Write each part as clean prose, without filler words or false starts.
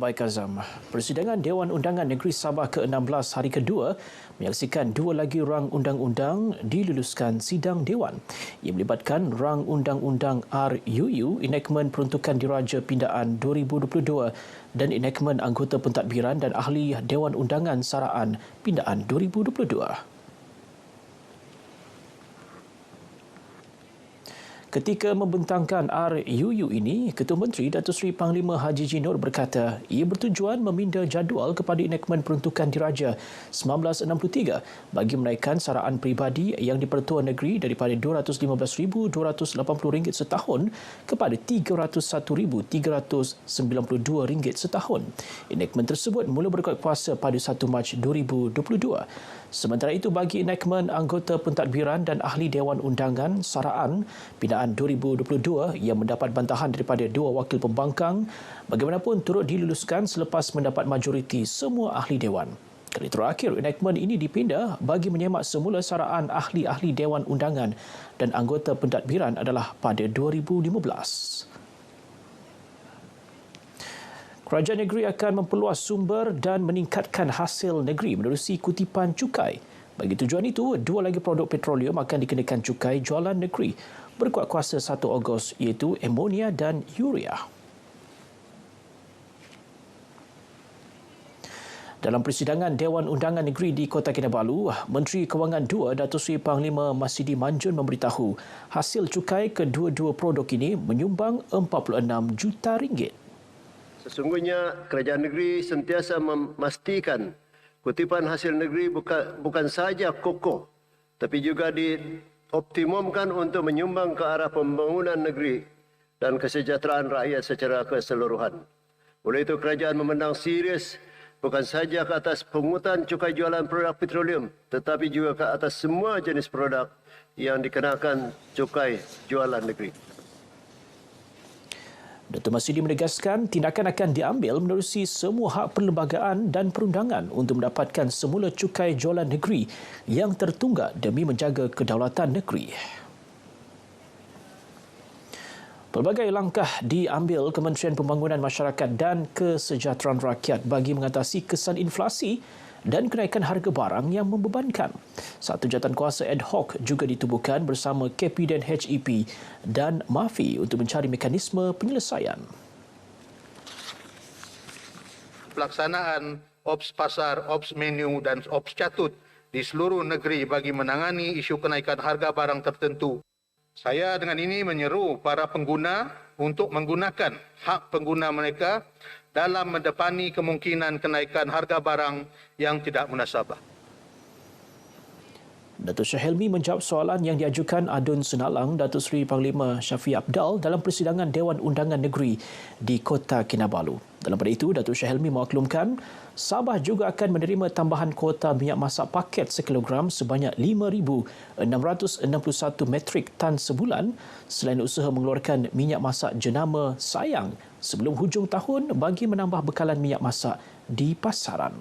Baik Azam, Persidangan Dewan Undangan Negeri Sabah ke-16 hari kedua menyaksikan dua lagi rang undang-undang diluluskan sidang Dewan. Ia melibatkan rang undang-undang RUU Enactment Peruntukan Diraja Pindaan 2022 dan Enactment Anggota Pentadbiran dan Ahli Dewan Undangan Saraan Pindaan 2022. Ketika membentangkan RUU ini, Ketua Menteri Datuk Seri Panglima Haji Jinur berkata ia bertujuan meminda jadual kepada Enactment Peruntukan Diraja 1963 bagi menaikkan saraan peribadi yang di-Pertua Negeri daripada RM215,280 setahun kepada RM301,392 setahun. Enactment tersebut mula berkuat kuasa pada 1 Mac 2022. Sementara itu, bagi Enactment Anggota Pentadbiran dan Ahli Dewan Undangan Saraan Pindaan 2022 yang mendapat bantahan daripada dua wakil pembangkang, bagaimanapun turut diluluskan selepas mendapat majoriti semua ahli Dewan. Kali terakhir, enactment ini dipindah bagi menyemak semula saraan ahli-ahli Dewan Undangan dan Anggota Pentadbiran adalah pada 2015. Kerajaan negeri akan memperluas sumber dan meningkatkan hasil negeri menerusi kutipan cukai. Bagi tujuan itu, dua lagi produk petroleum akan dikenakan cukai jualan negeri berkuat kuasa 1 Ogos iaitu amonia dan urea. Dalam persidangan Dewan Undangan Negeri di Kota Kinabalu, Menteri Kewangan II Datuk Seri Panglima Masidi Manjun memberitahu hasil cukai kedua-dua produk ini menyumbang RM46 juta. Sesungguhnya kerajaan negeri sentiasa memastikan kutipan hasil negeri bukan sahaja kokoh, tapi juga dioptimumkan untuk menyumbang ke arah pembangunan negeri dan kesejahteraan rakyat secara keseluruhan. Oleh itu, kerajaan memandang serius bukan sahaja ke atas pungutan cukai jualan produk petroleum, tetapi juga ke atas semua jenis produk yang dikenakan cukai jualan negeri. Datuk Masidi menegaskan tindakan akan diambil menerusi semua hak perlembagaan dan perundangan untuk mendapatkan semula cukai jualan negeri yang tertunggak demi menjaga kedaulatan negeri. Pelbagai langkah diambil Kementerian Pembangunan Masyarakat dan Kesejahteraan Rakyat bagi mengatasi kesan inflasi dan kenaikan harga barang yang membebankan. Satu jawatankuasa ad hoc juga ditubuhkan bersama KP dan HEP dan MAFI untuk mencari mekanisme penyelesaian. Pelaksanaan Ops Pasar, Ops Menu dan Ops Catut di seluruh negeri bagi menangani isu kenaikan harga barang tertentu. Saya dengan ini menyeru para pengguna untuk menggunakan hak pengguna mereka dalam mendepani kemungkinan kenaikan harga barang yang tidak munasabah. Datuk Syah Helmi menjawab soalan yang diajukan Adun Senalang Datuk Seri Panglima Syafiee Apdal dalam persidangan Dewan Undangan Negeri di Kota Kinabalu. Dalam pada itu, Datuk Syah Helmi memaklumkan Sabah juga akan menerima tambahan kuota minyak masak paket sekilogram sebanyak 5,661 metrik tan sebulan selain usaha mengeluarkan minyak masak jenama Sayang sebelum hujung tahun bagi menambah bekalan minyak masak di pasaran.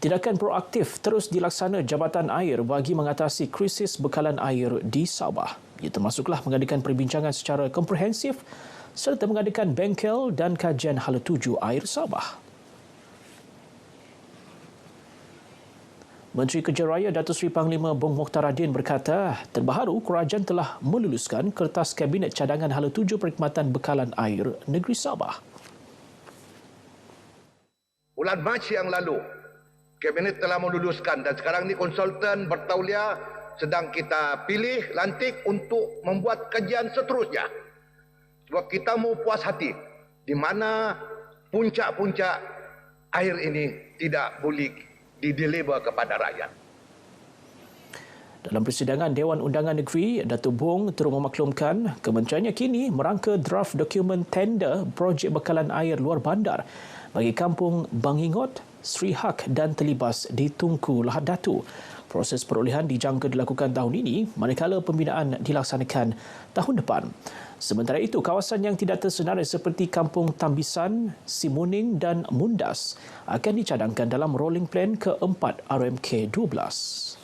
Tindakan proaktif terus dilaksana Jabatan Air bagi mengatasi krisis bekalan air di Sabah. Ia termasuklah mengadakan perbincangan secara komprehensif serta mengadakan bengkel dan kajian hala tuju air Sabah. Menteri Kerja Raya Datuk Seri Panglima Bong Mokhtaradin berkata, terbaharu kerajaan telah meluluskan kertas Kabinet Cadangan Hala Tuju Perkhidmatan Bekalan Air Negeri Sabah. Bulan Mac yang lalu, Kabinet telah meluluskan dan sekarang ini konsultan bertauliah sedang kita pilih, lantik untuk membuat kajian seterusnya. Sebab kita mau puas hati di mana puncak-puncak air ini tidak boleh dideliver kepada rakyat. Dalam persidangan Dewan Undangan Negeri, Datuk Bong turut memaklumkan kementeriannya kini merangka draft dokumen tender projek bekalan air luar bandar bagi kampung Bangingot, Sri Hak dan Telibas di Tunku Lahad Datu. Proses perolehan dijangka dilakukan tahun ini manakala pembinaan dilaksanakan tahun depan. Sementara itu, kawasan yang tidak tersenarai seperti Kampung Tambisan, Simuning dan Mundas akan dicadangkan dalam rolling plan keempat RMK 12.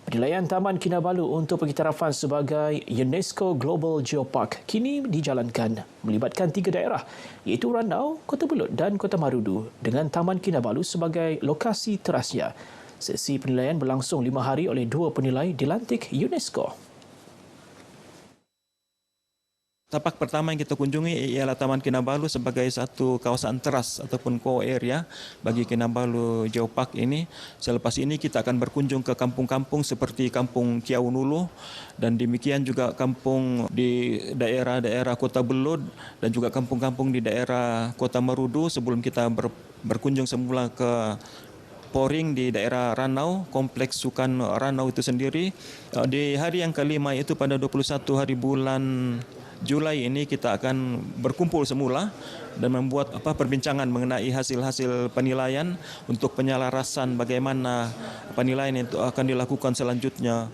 Penilaian Taman Kinabalu untuk pengiktirafan sebagai UNESCO Global Geopark kini dijalankan melibatkan 3 daerah iaitu Ranau, Kota Belud dan Kota Marudu dengan Taman Kinabalu sebagai lokasi terasnya. Sesi penilaian berlangsung 5 hari oleh 2 penilai dilantik UNESCO. Tapak pertama yang kita kunjungi ialah Taman Kinabalu sebagai satu kawasan teras ataupun core area bagi Kinabalu Geopark ini. Selepas ini kita akan berkunjung ke kampung-kampung seperti Kampung Kiau Nulu dan demikian juga kampung di daerah-daerah Kota Belud dan juga kampung-kampung di daerah Kota Marudu sebelum kita berkunjung semula ke Poring di daerah Ranau, Kompleks Sukan Ranau itu sendiri. Di hari yang kelima itu pada 21 hari bulan Julai ini kita akan berkumpul semula dan membuat perbincangan mengenai hasil-hasil penilaian untuk penyelarasan bagaimana penilaian itu akan dilakukan selanjutnya.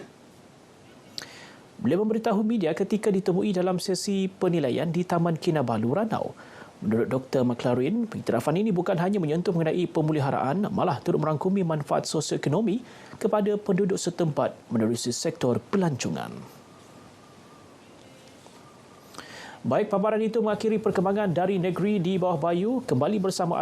Beliau memberitahu media ketika ditemui dalam sesi penilaian di Taman Kinabalu Ranau. Menurut Dr. McLaren, pengiktirafan ini bukan hanya menyentuh mengenai pemuliharaan, malah turut merangkumi manfaat sosioekonomi kepada penduduk setempat menerusi sektor pelancongan. Baik, paparan itu mengakhiri perkembangan dari negeri di bawah bayu. Kembali bersama